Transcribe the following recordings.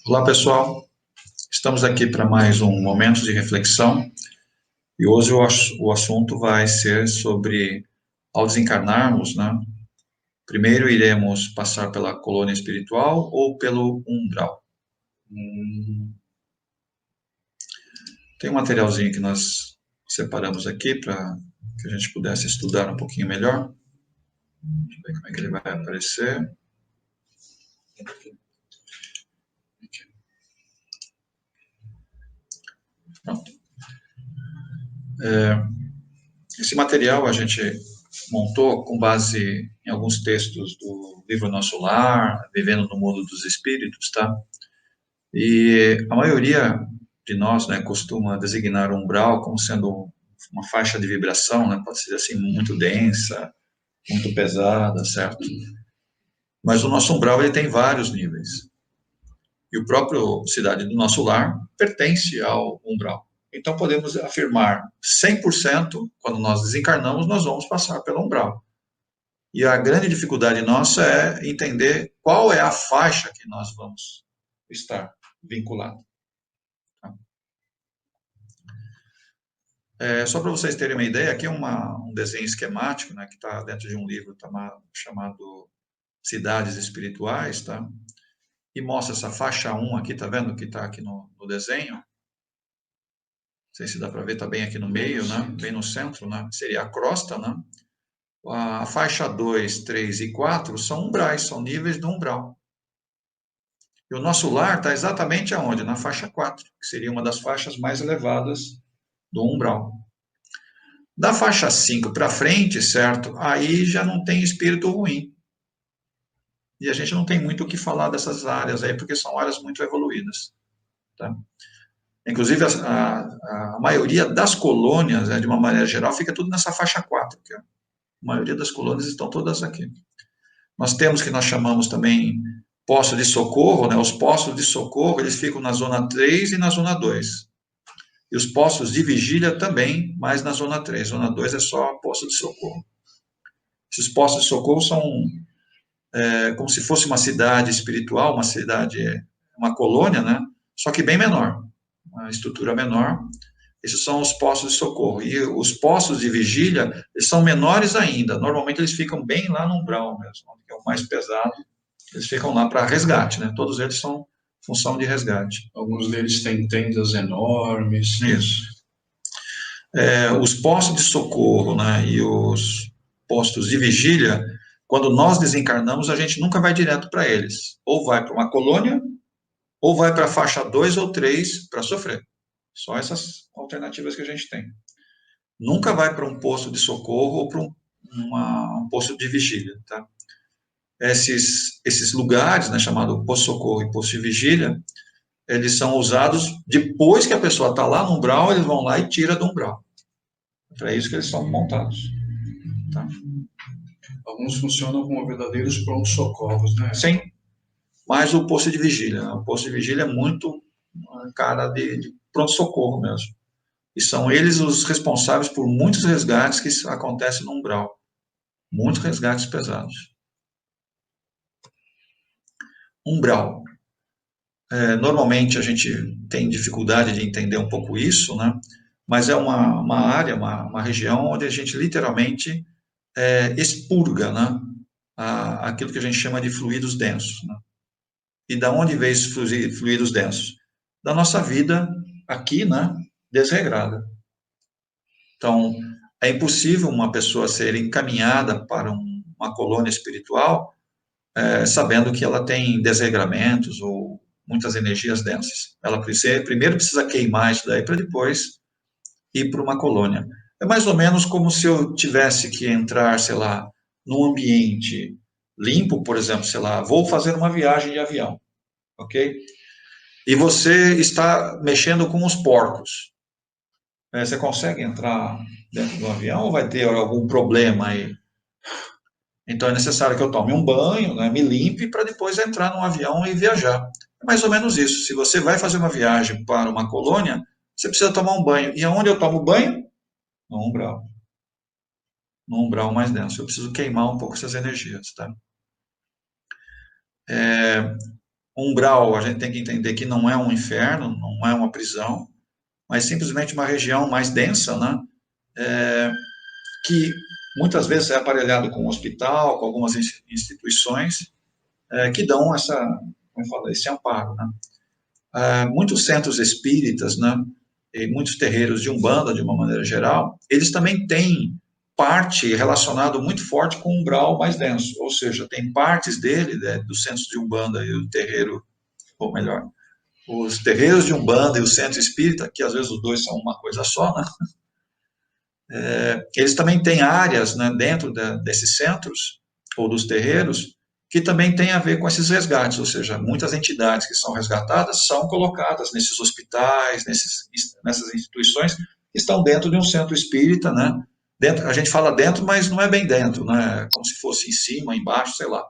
Olá, pessoal. Estamos aqui para mais um momento de reflexão e hoje o assunto vai ser sobre, ao desencarnarmos, né? Primeiro iremos passar pela colônia espiritual ou pelo umbral. Tem um materialzinho que nós separamos aqui para que a gente pudesse estudar um pouquinho melhor. Deixa eu ver como é que ele vai aparecer. Pronto. Esse material a gente montou com base em alguns textos do livro Nosso Lar, Vivendo no Mundo dos Espíritos, tá? E a maioria de nós, né, costuma designar o umbral como sendo uma faixa de vibração, né? Pode ser assim muito densa, muito pesada, certo? Mas o nosso umbral ele tem vários níveis. E o próprio Cidade do Nosso Lar pertence ao umbral. Então podemos afirmar 100%, quando nós desencarnamos, nós vamos passar pelo umbral. E a grande dificuldade nossa é entender qual é a faixa que nós vamos estar vinculados. Tá? Só para vocês terem uma ideia, aqui é um desenho esquemático, né, que está dentro de um livro chamado Cidades Espirituais, tá? E mostra essa faixa 1 aqui, tá vendo que está aqui no desenho? Não sei se dá para ver, está bem aqui no meio, né? Bem no centro, né? Seria a crosta, né? A faixa 2, 3 e 4 são umbrais, são níveis do umbral. E o nosso lar está exatamente aonde? Na faixa 4, que seria uma das faixas mais elevadas do umbral. Da faixa 5 para frente, certo? Aí já não tem espírito ruim. E a gente não tem muito o que falar dessas áreas aí, porque são áreas muito evoluídas. Tá? Inclusive, a maioria das colônias, né, de uma maneira geral, fica tudo nessa faixa 4. Que a maioria das colônias estão todas aqui. Nós temos que nós chamamos também postos de socorro, né? Os postos de socorro, eles ficam na zona 3 e na zona 2. E os postos de vigília também, mas na zona 3. Zona 2 é só posto de socorro. Esses postos de socorro são como se fosse uma cidade espiritual, uma colônia, né? Só que bem menor, uma estrutura menor. Esses são os postos de socorro. E os postos de vigília, eles são menores ainda. Normalmente eles ficam bem lá no umbral mesmo, que é o mais pesado. Eles ficam lá para resgate, né? Todos eles são função de resgate. Alguns deles têm tendas enormes. Isso. Os postos de socorro, né, e os postos de vigília, quando nós desencarnamos, a gente nunca vai direto para eles. Ou vai para uma colônia, ou vai para a faixa 2 ou 3 para sofrer. Só essas alternativas que a gente tem. Nunca vai para um posto de socorro ou para um posto de vigília, tá? Esses lugares, né, chamado posto de socorro e posto de vigília, eles são usados depois que a pessoa está lá no umbral, eles vão lá e tira do umbral. É para isso que eles são montados. Tá? Alguns funcionam como verdadeiros pronto-socorros, né? Sim, mas o posto de vigília. Né? O posto de vigília é muito cara de pronto-socorro mesmo. E são eles os responsáveis por muitos resgates que acontecem no umbral. Muitos resgates pesados. Umbral. Normalmente a gente tem dificuldade de entender um pouco isso, né? Mas é uma área, uma região onde a gente literalmente expurga, né? Aquilo que a gente chama de fluidos densos. Né? E da onde vem esses fluidos densos? Da nossa vida aqui, né? Desregrada. Então, é impossível uma pessoa ser encaminhada para uma colônia espiritual sabendo que ela tem desregramentos ou muitas energias densas. Ela primeiro precisa queimar isso daí para depois ir para uma colônia. É mais ou menos como se eu tivesse que entrar, sei lá, num ambiente limpo, por exemplo, sei lá, vou fazer uma viagem de avião, ok? E você está mexendo com os porcos. Você consegue entrar dentro do avião ou vai ter algum problema aí? Então é necessário que eu tome um banho, né, me limpe para depois entrar num avião e viajar. É mais ou menos isso. Se você vai fazer uma viagem para uma colônia, você precisa tomar um banho. E aonde eu tomo banho? No umbral. No umbral mais denso. Eu preciso queimar um pouco essas energias, tá? Umbral, a gente tem que entender que não é um inferno, não é uma prisão, mas simplesmente uma região mais densa, né? Que muitas vezes é aparelhado com um hospital, com algumas instituições, que dão como eu falei, esse amparo, né? Muitos centros espíritas, né? E muitos terreiros de Umbanda, de uma maneira geral, eles também têm parte relacionada muito forte com o umbral mais denso, ou seja, tem partes dele, né, dos centros de Umbanda e o terreiro, ou melhor, os terreiros de Umbanda e o centro espírita, que às vezes os dois são uma coisa só, né? Eles também têm áreas, né, dentro desses centros ou dos terreiros que também tem a ver com esses resgates, ou seja, muitas entidades que são resgatadas são colocadas nesses hospitais, nessas instituições que estão dentro de um centro espírita, né? Dentro, a gente fala dentro, mas não é bem dentro, né? Como se fosse em cima, embaixo, sei lá.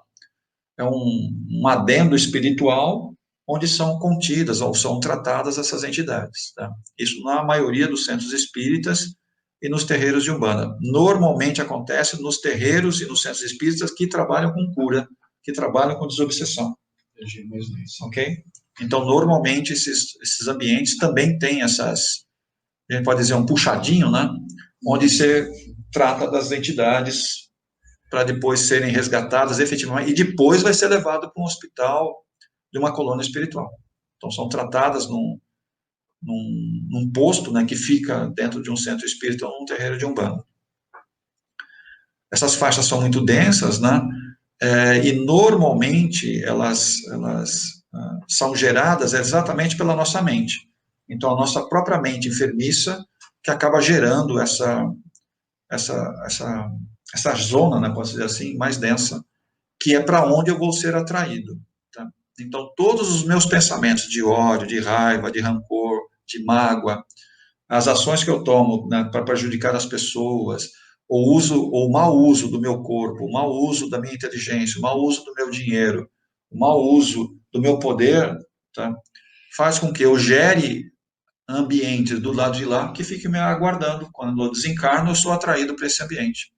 É um adendo espiritual onde são contidas ou são tratadas essas entidades. Tá? Isso na maioria dos centros espíritas e nos terreiros de Umbanda. Normalmente acontece nos terreiros e nos centros espíritas que trabalham com cura, que trabalham com desobsessão. Ok? Então, normalmente, esses ambientes também têm essas, a gente pode dizer, um puxadinho, né? Onde você trata das entidades para depois serem resgatadas efetivamente, e depois vai ser levado para um hospital de uma colônia espiritual. Então, são tratadas num posto, né, que fica dentro de um centro espírita ou num terreiro de Umbanda. Essas faixas são muito densas, né, e normalmente elas são geradas exatamente pela nossa mente. Então, a nossa própria mente enfermiça que acaba gerando essa zona, né, posso dizer assim, mais densa, que é para onde eu vou ser atraído. Tá? Então, todos os meus pensamentos de ódio, de raiva, de rancor, de mágoa, as ações que eu tomo, né, para prejudicar as pessoas, o mau uso do meu corpo, o mau uso da minha inteligência, o mau uso do meu dinheiro, o mau uso do meu poder, tá? Faz com que eu gere ambientes do lado de lá que fiquem me aguardando. Quando eu desencarno, eu sou atraído para esse ambiente.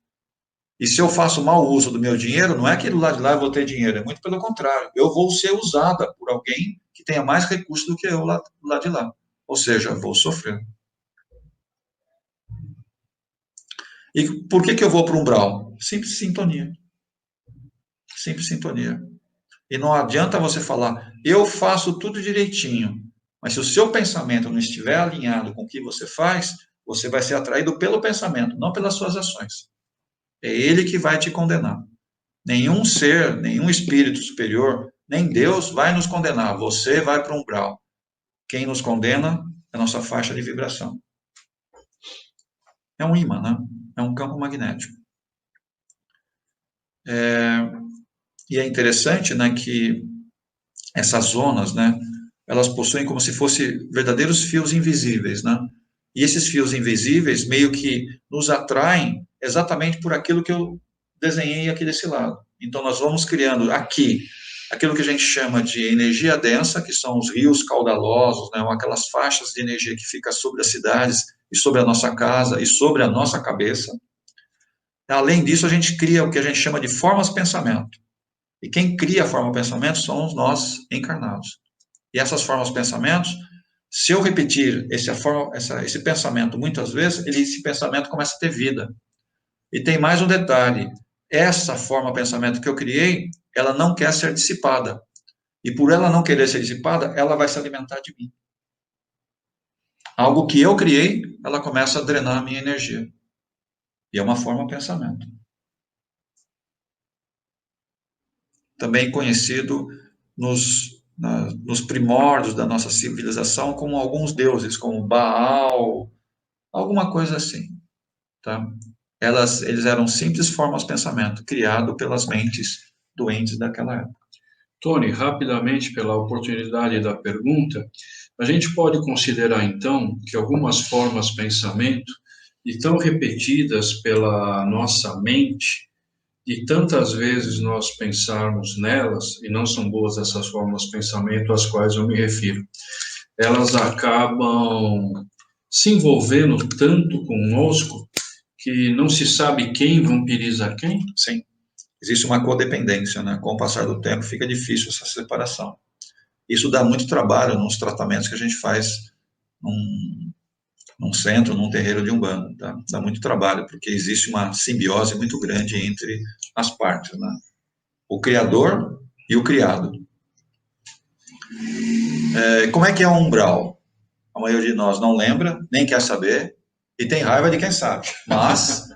E se eu faço mau uso do meu dinheiro, não é que do lado de lá eu vou ter dinheiro, é muito pelo contrário. Eu vou ser usada por alguém que tenha mais recursos do que eu lá, do lado de lá. Ou seja, vou sofrer. E por que eu vou para o umbral? Simples sintonia. Simples sintonia. E não adianta você falar, eu faço tudo direitinho. Mas se o seu pensamento não estiver alinhado com o que você faz, você vai ser atraído pelo pensamento, não pelas suas ações. É ele que vai te condenar. Nenhum ser, nenhum espírito superior, nem Deus vai nos condenar. Você vai para um umbral. Quem nos condena é a nossa faixa de vibração. É um ímã, né? É um campo magnético. E é interessante, né, que essas zonas, né, elas possuem como se fossem verdadeiros fios invisíveis, né? E esses fios invisíveis meio que nos atraem exatamente por aquilo que eu desenhei aqui desse lado. Então, nós vamos criando aqui aquilo que a gente chama de energia densa, que são os rios caudalosos, né, ou aquelas faixas de energia que ficam sobre as cidades e sobre a nossa casa e sobre a nossa cabeça. Além disso, a gente cria o que a gente chama de formas-pensamento. E quem cria a forma-pensamento somos nós encarnados. E essas formas-pensamentos, se eu repetir esse pensamento muitas vezes, esse pensamento começa a ter vida. E tem mais um detalhe, essa forma-pensamento que eu criei, ela não quer ser dissipada. E por ela não querer ser dissipada, ela vai se alimentar de mim. Algo que eu criei, ela começa a drenar a minha energia. E é uma forma-pensamento. Também conhecido nos primórdios da nossa civilização como alguns deuses, como Baal, alguma coisa assim. Tá? Eles eram simples formas-pensamento, criado pelas mentes doentes daquela época. Tony, rapidamente, pela oportunidade da pergunta, a gente pode considerar, então, que algumas formas-pensamento estão repetidas pela nossa mente, e tantas vezes nós pensarmos nelas, e não são boas essas formas-pensamento às quais eu me refiro, elas acabam se envolvendo tanto conosco que não se sabe quem vampiriza quem? Sim. Existe uma codependência, né? Com o passar do tempo fica difícil essa separação. Isso dá muito trabalho nos tratamentos que a gente faz num centro, num terreiro de Umbanda. Tá? Dá muito trabalho, porque existe uma simbiose muito grande entre as partes, né? O criador e o criado. Como é que é um umbral? A maioria de nós não lembra, nem quer saber, e tem raiva de quem sabe. Mas,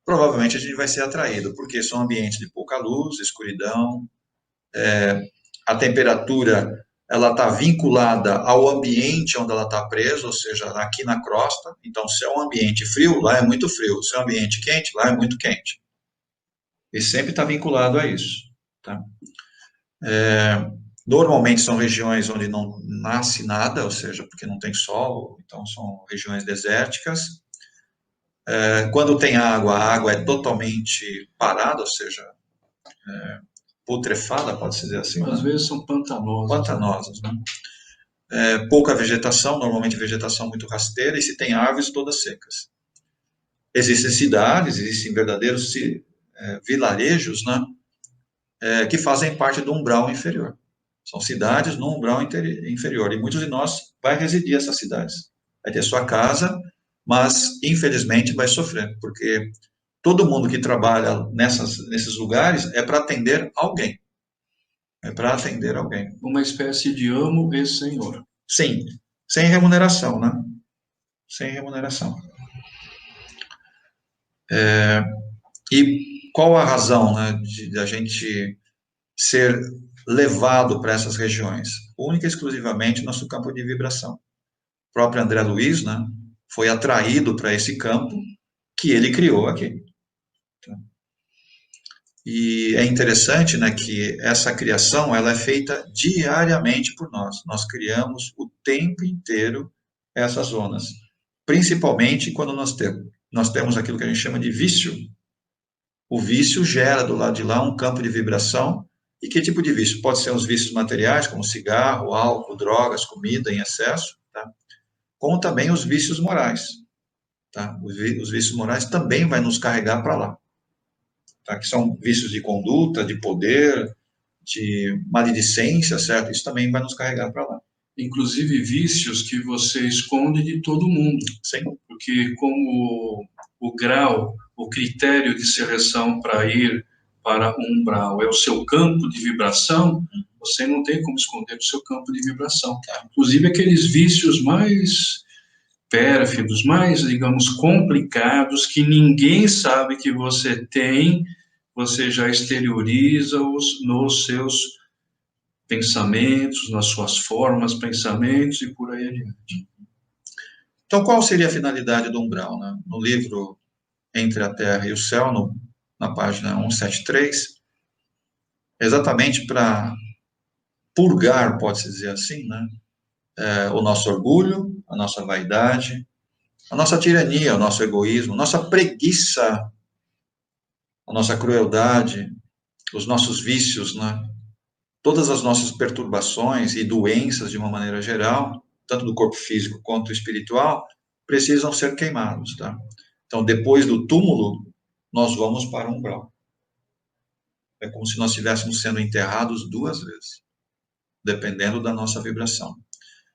provavelmente, a gente vai ser atraído, porque são ambientes de pouca luz, escuridão, a temperatura ela está vinculada ao ambiente onde ela está presa, ou seja, aqui na crosta. Então, se é um ambiente frio, lá é muito frio. Se é um ambiente quente, lá é muito quente. E sempre está vinculado a isso. Tá? Normalmente são regiões onde não nasce nada, ou seja, porque não tem sol, então são regiões desérticas. Quando tem água, a água é totalmente parada, ou seja, putrefada, pode-se dizer assim. Às vezes são pantanosas. Pantanosas, né? Pouca vegetação, normalmente vegetação muito rasteira, e se tem árvores, todas secas. Existem cidades, existem verdadeiros vilarejos, né, que fazem parte do umbral inferior. São cidades no umbral inferior, e muitos de nós vai residir nessas cidades. Vai ter sua casa, mas infelizmente vai sofrer, porque todo mundo que trabalha nesses lugares é para atender alguém. É para atender alguém. Uma espécie de amo e senhor. Sim, sem remuneração, né? Sem remuneração. E qual a razão, né, de a gente ser levado para essas regiões? Única e exclusivamente nosso campo de vibração. O próprio André Luiz, né, foi atraído para esse campo que ele criou aqui. E é interessante, né, que essa criação ela é feita diariamente por nós. Nós criamos o tempo inteiro essas zonas, principalmente quando nós temos aquilo que a gente chama de vício. O vício gera do lado de lá um campo de vibração. E que tipo de vício? Pode ser os vícios materiais, como cigarro, álcool, drogas, comida em excesso, tá? Como também os vícios morais. Tá? Os vícios morais também vai nos carregar para lá. Tá? Que são vícios de conduta, de poder, de maledicência, certo? Isso também vai nos carregar para lá. Inclusive vícios que você esconde de todo mundo. Sim. Porque como o grau, o critério de seleção para ir para um umbral é o seu campo de vibração, você não tem como esconder o seu campo de vibração. Inclusive aqueles vícios mais pérfidos, mais, digamos, complicados, que ninguém sabe que você tem, você já exterioriza-os nos seus pensamentos, nas suas formas, pensamentos e por aí adiante. Então, qual seria a finalidade do umbral? Né? No livro Entre a Terra e o Céu, na página 173, exatamente para purgar, pode-se dizer assim, né? O nosso orgulho, a nossa vaidade, a nossa tirania, o nosso egoísmo, a nossa preguiça, a nossa crueldade, os nossos vícios, né? Todas as nossas perturbações e doenças, de uma maneira geral, tanto do corpo físico quanto espiritual, precisam ser queimados, tá? Então, depois do túmulo, nós vamos para o umbral. É como se nós estivéssemos sendo enterrados 2 vezes, dependendo da nossa vibração.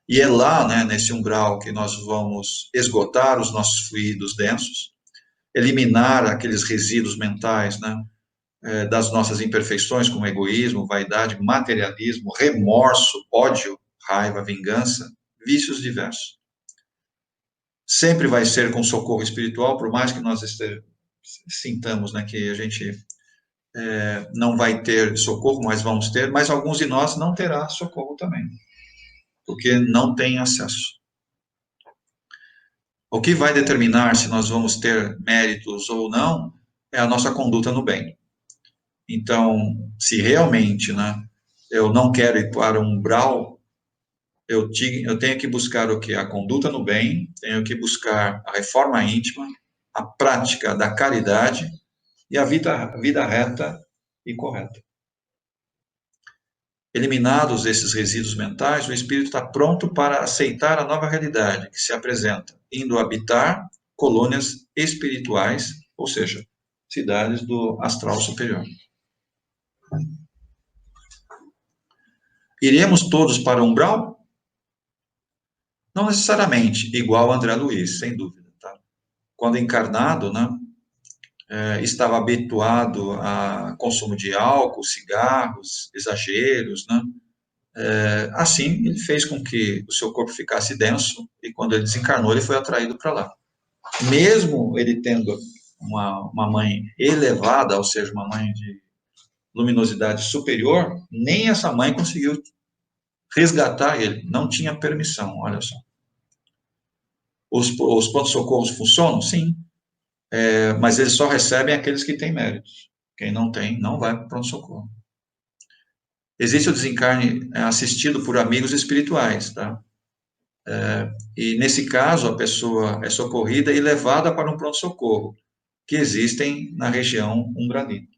E é lá, né, nesse umbral, que nós vamos esgotar os nossos fluidos densos, eliminar aqueles resíduos mentais, né, das nossas imperfeições, como egoísmo, vaidade, materialismo, remorso, ódio, raiva, vingança, vícios diversos. Sempre vai ser com socorro espiritual, por mais que nós sintamos, né, que a gente não vai ter socorro, mas vamos ter, mas alguns de nós não terá socorro também, porque não tem acesso. O que vai determinar se nós vamos ter méritos ou não é a nossa conduta no bem. Então, se realmente, né, eu não quero ir para um umbral, eu tenho que buscar o quê? A conduta no bem, tenho que buscar a reforma íntima, a prática da caridade e a vida reta e correta. Eliminados esses resíduos mentais, o espírito está pronto para aceitar a nova realidade que se apresenta, indo habitar colônias espirituais, ou seja, cidades do astral superior. Iremos todos para o umbral? Não necessariamente, igual André Luiz, sem dúvida. Tá? Quando encarnado, né, estava habituado a consumo de álcool, cigarros, exageros, né? Assim, ele fez com que o seu corpo ficasse denso e quando ele desencarnou, ele foi atraído para lá. Mesmo ele tendo uma mãe elevada, ou seja, uma mãe de luminosidade superior, nem essa mãe conseguiu resgatar ele, não tinha permissão, olha só. Os pronto-socorros funcionam? Sim, mas eles só recebem aqueles que têm méritos. Quem não tem, não vai para o pronto-socorro. Existe o desencarne assistido por amigos espirituais, tá? E nesse caso, a pessoa é socorrida e levada para um pronto-socorro, que existem na região umbralina.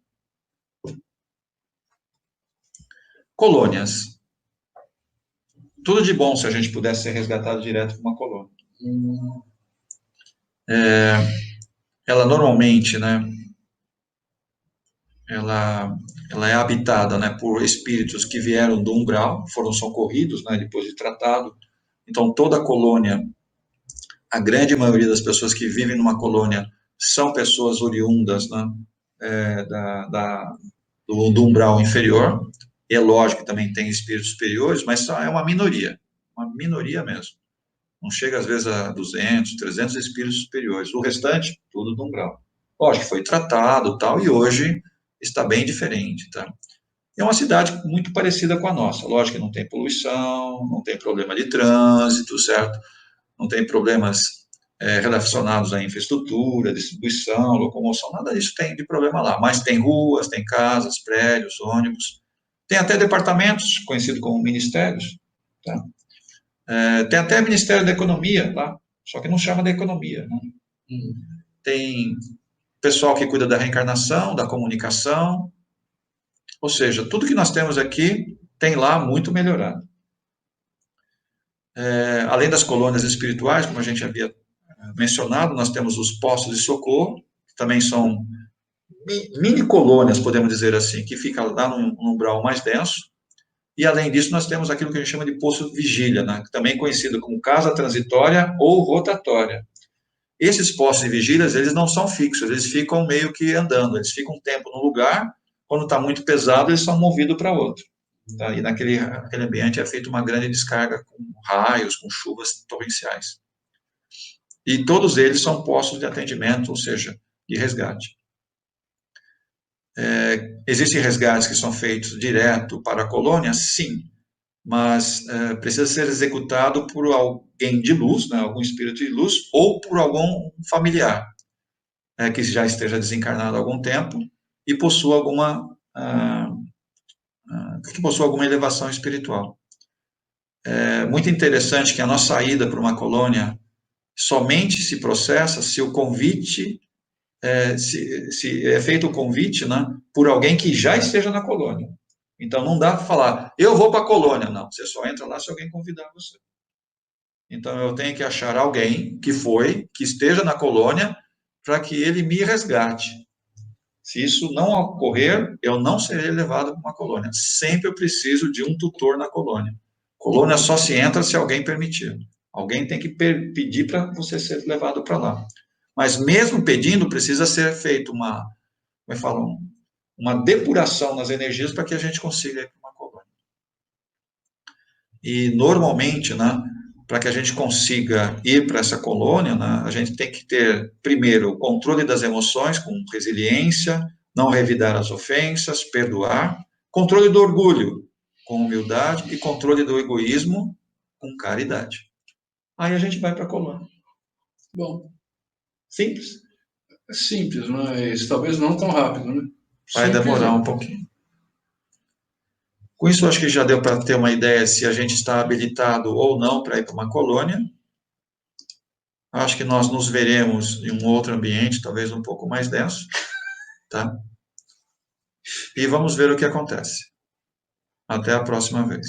Colônias. Tudo de bom se a gente pudesse ser resgatado direto para uma colônia. Ela normalmente, né, ela é habitada, né, por espíritos que vieram do umbral, foram socorridos, né, depois de tratado. Então, toda a colônia, a grande maioria das pessoas que vivem numa colônia são pessoas oriundas, né, do umbral inferior. E é lógico que também tem espíritos superiores, mas é uma minoria mesmo. Não chega às vezes a 200, 300 espíritos superiores. O restante, tudo do umbral. Lógico que foi tratado tal, e hoje está bem diferente, tá? É uma cidade muito parecida com a nossa. Lógico que não tem poluição, não tem problema de trânsito, certo? Não tem problemas relacionados à infraestrutura, distribuição, locomoção, nada disso tem de problema lá. Mas tem ruas, tem casas, prédios, ônibus, tem até departamentos, conhecidos como ministérios, tá? Tem até Ministério da Economia lá, só que não chama de economia, né? Tem pessoal que cuida da reencarnação, da comunicação, ou seja, tudo que nós temos aqui tem lá muito melhorado. Além das colônias espirituais, como a gente havia mencionado, nós temos os postos de socorro, que também são mini colônias, podemos dizer assim, que fica lá num umbral mais denso. E além disso, nós temos aquilo que a gente chama de posto de vigília, né? Também conhecido como casa transitória ou rotatória. Esses postos de vigília, eles não são fixos, eles ficam meio que andando, eles ficam um tempo no lugar, quando está muito pesado, eles são movidos para outro. Tá? E naquele ambiente é feita uma grande descarga com raios, com chuvas torrenciais. E todos eles são postos de atendimento, ou seja, de resgate. Existem resgates que são feitos direto para a colônia? Sim, mas precisa ser executado por alguém de luz, né, algum espírito de luz, ou por algum familiar que já esteja desencarnado há algum tempo e possua alguma elevação espiritual. É muito interessante que a nossa ida para uma colônia somente se processa se o convite, se é feito o convite, né, por alguém que já esteja na colônia. Então, não dá para falar, eu vou para a colônia. Não, você só entra lá se alguém convidar você. Então, eu tenho que achar alguém que esteja na colônia, para que ele me resgate. Se isso não ocorrer, eu não serei levado para uma colônia. Sempre eu preciso de um tutor na colônia. Colônia só se entra se alguém permitir. Alguém tem que pedir para você ser levado para lá. Mas mesmo pedindo, precisa ser feito uma depuração nas energias para que a gente consiga ir para uma colônia. E normalmente, né, para que a gente consiga ir para essa colônia, né, a gente tem que ter, primeiro, o controle das emoções, com resiliência, não revidar as ofensas, perdoar, controle do orgulho, com humildade, e controle do egoísmo, com caridade. Aí a gente vai para a colônia. Bom, simples. É simples, mas talvez não tão rápido, né? Vai demorar um pouquinho. Com isso, acho que já deu para ter uma ideia se a gente está habilitado ou não para ir para uma colônia. Acho que nós nos veremos em um outro ambiente, talvez um pouco mais denso, tá? E vamos ver o que acontece. Até a próxima vez.